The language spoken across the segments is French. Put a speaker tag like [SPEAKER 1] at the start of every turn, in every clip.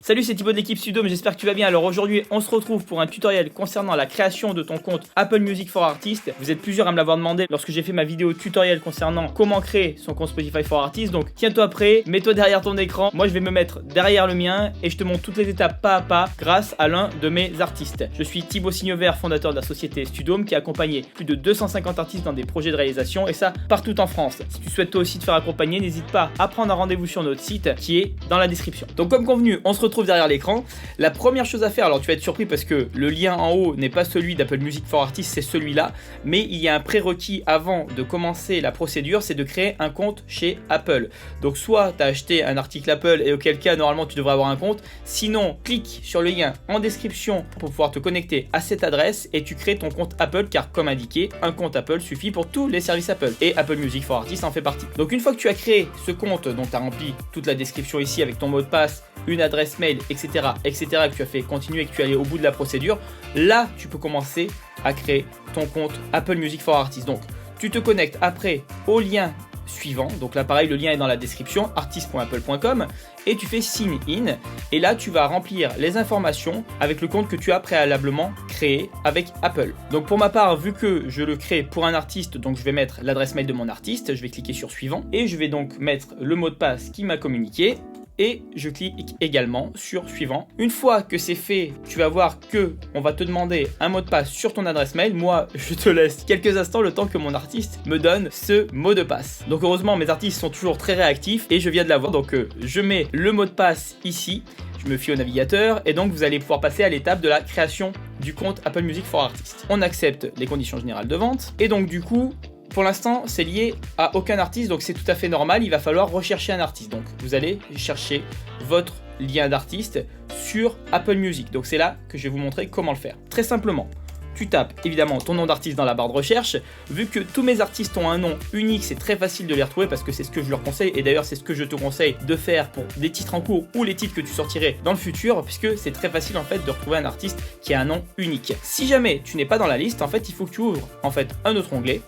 [SPEAKER 1] Salut, c'est Thibaut de l'équipe Sudom, j'espère que tu vas bien. Alors aujourd'hui, on se retrouve pour un tutoriel concernant la création de ton compte Apple Music for Artists. Vous êtes plusieurs à me l'avoir demandé lorsque j'ai fait ma vidéo tutoriel concernant comment créer son compte Spotify for Artists. Donc tiens-toi prêt, mets-toi derrière ton écran. Moi, je vais me mettre derrière le mien et je te montre toutes les étapes pas à pas grâce à l'un de mes artistes. Je suis Thibaut Signevert, fondateur de la société Sudom qui a accompagné plus de 250 artistes dans des projets de réalisation et ça partout en France. Si tu souhaites toi aussi te faire accompagner, n'hésite pas à prendre un rendez-vous sur notre site qui est dans la description. Donc comme convenu, on se retrouve derrière l'écran. La première chose à faire, alors tu vas être surpris parce que le lien en haut n'est pas celui d'Apple Music for Artists, c'est celui-là, mais il y a un prérequis avant de commencer la procédure, c'est de créer un compte chez Apple. Donc soit tu as acheté un article Apple et auquel cas normalement tu devrais avoir un compte, sinon clique sur le lien en description pour pouvoir te connecter à cette adresse et tu crées ton compte Apple car comme indiqué, un compte Apple suffit pour tous les services Apple et Apple Music for Artists en fait partie. Donc une fois que tu as créé ce compte, dont tu as rempli toute la description ici avec ton mot de passe, une adresse mail, etc., que tu as fait continuer et que tu es allé au bout de la procédure, là tu peux commencer à créer ton compte Apple Music for Artists. Donc tu te connectes après au lien suivant, donc là pareil le lien est dans la description, artist.apple.com, et tu fais sign in et là tu vas remplir les informations avec le compte que tu as préalablement créé avec Apple. Donc pour ma part, vu que je le crée pour un artiste, donc je vais mettre l'adresse mail de mon artiste, je vais cliquer sur suivant et je vais donc mettre le mot de passe qui m'a communiqué. Et je clique également sur suivant. Une fois que c'est fait, tu vas voir que on va te demander un mot de passe sur ton adresse mail. Moi, je te laisse quelques instants le temps que mon artiste me donne ce mot de passe. Donc heureusement, mes artistes sont toujours très réactifs et je viens de l'avoir. Donc je mets le mot de passe ici. Je me fie au navigateur et donc vous allez pouvoir passer à l'étape de la création du compte Apple Music for Artists. On accepte les conditions générales de vente et donc du coup, pour l'instant, c'est lié à aucun artiste, donc c'est tout à fait normal, il va falloir rechercher un artiste. Donc vous allez chercher votre lien d'artiste sur Apple Music. Donc c'est là que je vais vous montrer comment le faire. Très simplement, tu tapes évidemment ton nom d'artiste dans la barre de recherche. Vu que tous mes artistes ont un nom unique, c'est très facile de les retrouver parce que c'est ce que je leur conseille. Et d'ailleurs, c'est ce que je te conseille de faire pour des titres en cours ou les titres que tu sortirais dans le futur, puisque c'est très facile en fait de retrouver un artiste qui a un nom unique. Si jamais tu n'es pas dans la liste, en fait, il faut que tu ouvres en fait un autre onglet.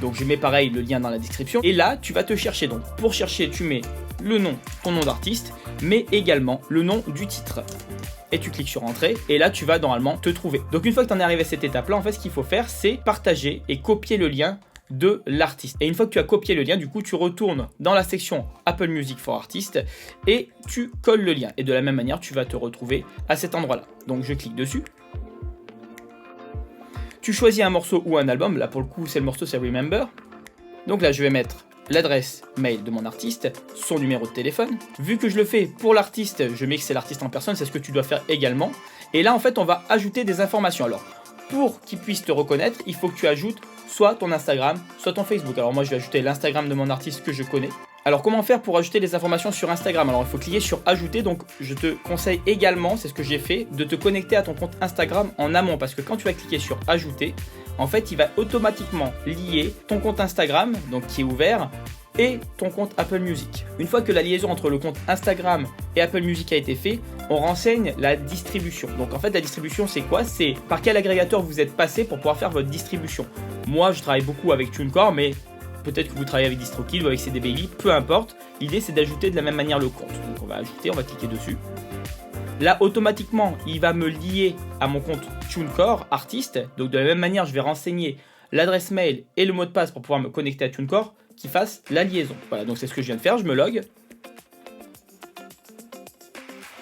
[SPEAKER 1] Donc je mets pareil le lien dans la description et là tu vas te chercher. Donc pour chercher tu mets le nom, ton nom d'artiste, mais également le nom du titre. Et tu cliques sur entrée et là tu vas normalement te trouver. Donc une fois que tu en es arrivé à cette étape là, en fait ce qu'il faut faire c'est partager et copier le lien de l'artiste. Et une fois que tu as copié le lien, du coup tu retournes dans la section Apple Music for Artists et tu colles le lien. Et de la même manière tu vas te retrouver à cet endroit là. Donc je clique dessus. Tu choisis un morceau ou un album, là pour le coup c'est le morceau, c'est Remember. Donc là je vais mettre l'adresse mail de mon artiste, son numéro de téléphone. Vu que je le fais pour l'artiste, je mets que c'est l'artiste en personne, c'est ce que tu dois faire également. Et là en fait on va ajouter des informations. Alors pour qu'il puisse te reconnaître, il faut que tu ajoutes soit ton Instagram, soit ton Facebook. Alors moi je vais ajouter l'Instagram de mon artiste que je connais. Alors comment faire pour ajouter des informations sur Instagram? Alors il faut cliquer sur ajouter, donc je te conseille également, c'est ce que j'ai fait, de te connecter à ton compte Instagram en amont parce que quand tu vas cliquer sur ajouter, en fait il va automatiquement lier ton compte Instagram, donc qui est ouvert, et ton compte Apple Music. Une fois que la liaison entre le compte Instagram et Apple Music a été fait, on renseigne la distribution. Donc en fait la distribution c'est quoi? C'est par quel agrégateur vous êtes passé pour pouvoir faire votre distribution. Moi je travaille beaucoup avec TuneCore, mais peut-être que vous travaillez avec DistroKid ou avec CD Baby, peu importe. L'idée c'est d'ajouter de la même manière le compte. Donc on va ajouter, on va cliquer dessus. Là automatiquement il va me lier à mon compte TuneCore artiste. Donc de la même manière je vais renseigner l'adresse mail et le mot de passe pour pouvoir me connecter à TuneCore qui fasse la liaison. Voilà, donc c'est ce que je viens de faire, je me log.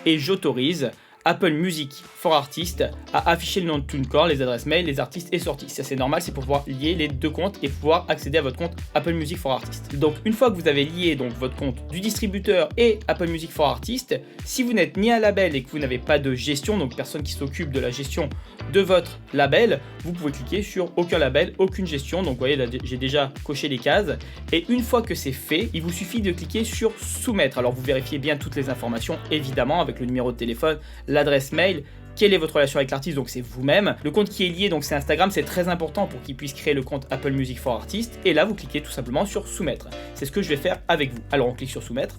[SPEAKER 1] Et j'autorise Apple Music for Artists à afficher le nom de TuneCore, les adresses mail, les artistes et sorties. Ça c'est normal, c'est pour pouvoir lier les deux comptes et pouvoir accéder à votre compte Apple Music for Artists. Donc une fois que vous avez lié donc votre compte du distributeur et Apple Music for Artists, si vous n'êtes ni un label et que vous n'avez pas de gestion, donc personne qui s'occupe de la gestion de votre label, vous pouvez cliquer sur aucun label, aucune gestion. Donc vous voyez là j'ai déjà coché les cases et une fois que c'est fait, il vous suffit de cliquer sur soumettre. Alors vous vérifiez bien toutes les informations évidemment avec le numéro de téléphone, l'adresse mail, quelle est votre relation avec l'artiste, donc c'est vous-même. Le compte qui est lié, donc c'est Instagram, c'est très important pour qu'il puisse créer le compte Apple Music for Artists. Et là, vous cliquez tout simplement sur soumettre. C'est ce que je vais faire avec vous. Alors on clique sur soumettre.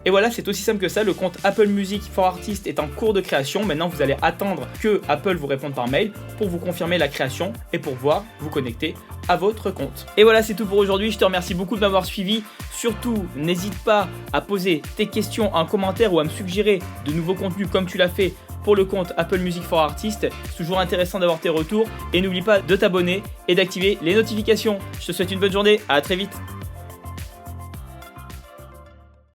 [SPEAKER 1] Et voilà, c'est aussi simple que ça, le compte Apple Music for Artists est en cours de création. Maintenant, vous allez attendre que Apple vous réponde par mail pour vous confirmer la création et pour pouvoir vous connecter à votre compte. Et voilà, c'est tout pour aujourd'hui. Je te remercie beaucoup de m'avoir suivi. Surtout, n'hésite pas à poser tes questions en commentaire ou à me suggérer de nouveaux contenus comme tu l'as fait pour le compte Apple Music for Artists. C'est toujours intéressant d'avoir tes retours. Et n'oublie pas de t'abonner et d'activer les notifications. Je te souhaite une bonne journée. À très vite.